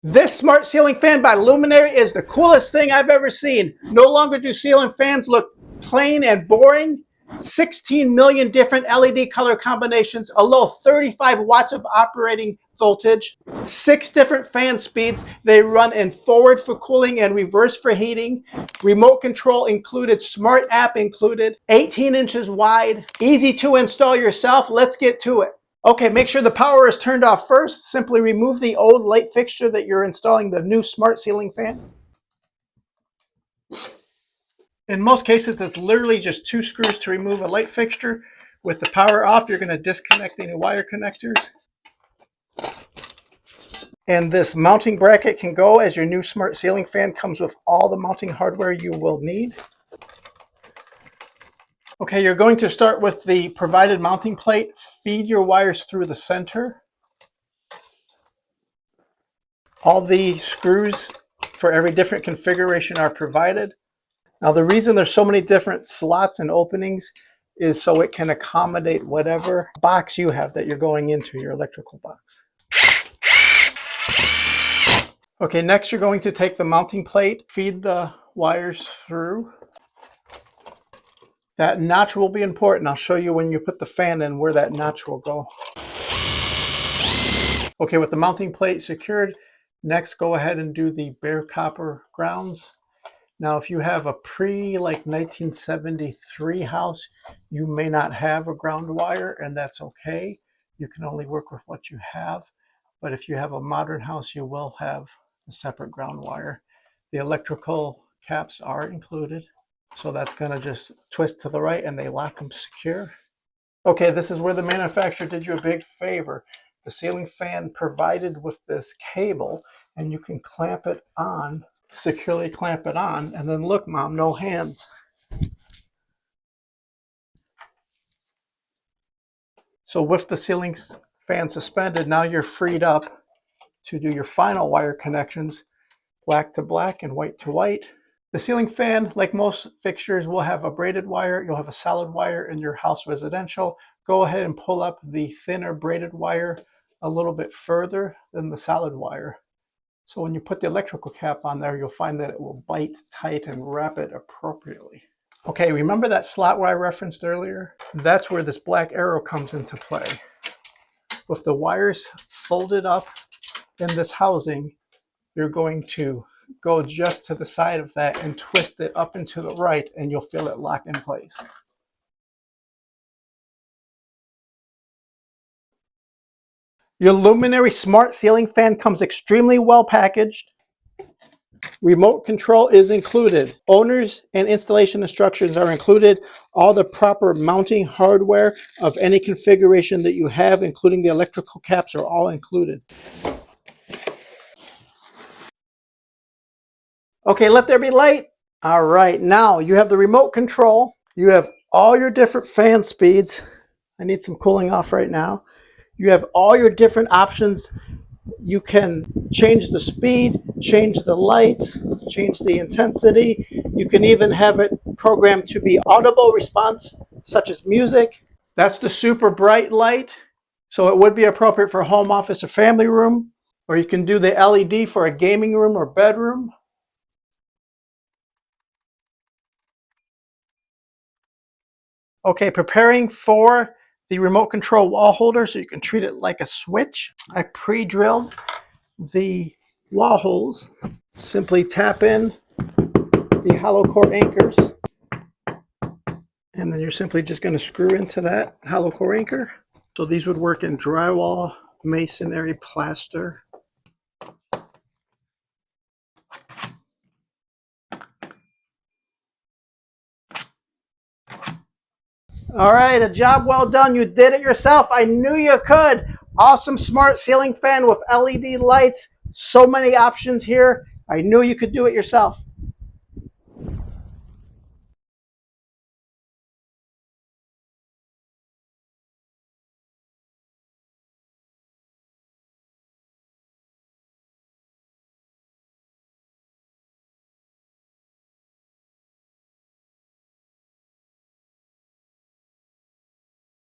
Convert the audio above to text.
This smart ceiling fan by Lumary is the coolest thing I've ever seen. No longer do ceiling fans look plain and boring. 16 million different LED color combinations, a low 35 watts of operating voltage, 6 different fan speeds. They run in forward for cooling and reverse for heating. Remote control included, smart app included, 18 inches wide, easy to install yourself. Let's get to it. Okay, make sure the power is turned off first. Simply remove the old light fixture that you're installing the new smart ceiling fan. In most cases, it's literally just 2 screws to remove a light fixture. With the power off, you're going to disconnect any wire connectors. And this mounting bracket can go, as your new smart ceiling fan comes with all the mounting hardware you will need. Okay, you're going to start with the provided mounting plate. Feed your wires through the center. All the screws for every different configuration are provided. Now, the reason there's so many different slots and openings is so it can accommodate whatever box you have that you're going into, your electrical box. Okay, next you're going to take the mounting plate, feed the wires through. That notch will be important. I'll show you when you put the fan in where that notch will go. Okay, with the mounting plate secured, next go ahead and do the bare copper grounds. Now, if you have a like 1973 house, you may not have a ground wire, and that's okay. You can only work with what you have. But if you have a modern house, you will have a separate ground wire. The electrical caps are included. So that's going to just twist to the right and they lock them secure. Okay, this is where the manufacturer did you a big favor. The ceiling fan provided with this cable, and you can clamp it on, securely clamp it on, and then look, Mom, no hands. So with the ceiling fan suspended, now you're freed up to do your final wire connections, black to black and white to white. The ceiling fan, like most fixtures, will have a braided wire. You'll have a solid wire in your house residential. Go ahead and pull up the thinner braided wire a little bit further than the solid wire. So when you put the electrical cap on there, you'll find that it will bite tight and wrap it appropriately. Okay, remember that slot where I referenced earlier? That's where this black arrow comes into play. With the wires folded up in this housing, you're going to go just to the side of that and twist it up and to the right, and you'll feel it lock in place. Your Lumary smart ceiling fan comes extremely well packaged. Remote control is included. Owners and installation instructions are included. All the proper mounting hardware of any configuration that you have, including the electrical caps, are all included. Okay, let there be light. All right, now you have the remote control. You have all your different fan speeds. I need some cooling off right now. You have all your different options. You can change the speed, change the lights, change the intensity. You can even have it programmed to be audible response, such as music. That's the super bright light. So it would be appropriate for home office or family room, or you can do the LED for a gaming room or bedroom. Okay, preparing for the remote control wall holder so you can treat it like a switch. I pre-drilled the wall holes. Simply tap in the hollow core anchors, and then you're simply just going to screw into that hollow core anchor. So these would work in drywall, masonry, plaster. All right, a job well done. You did it yourself. I knew you could. Awesome smart ceiling fan with LED lights. So many options here. I knew you could do it yourself.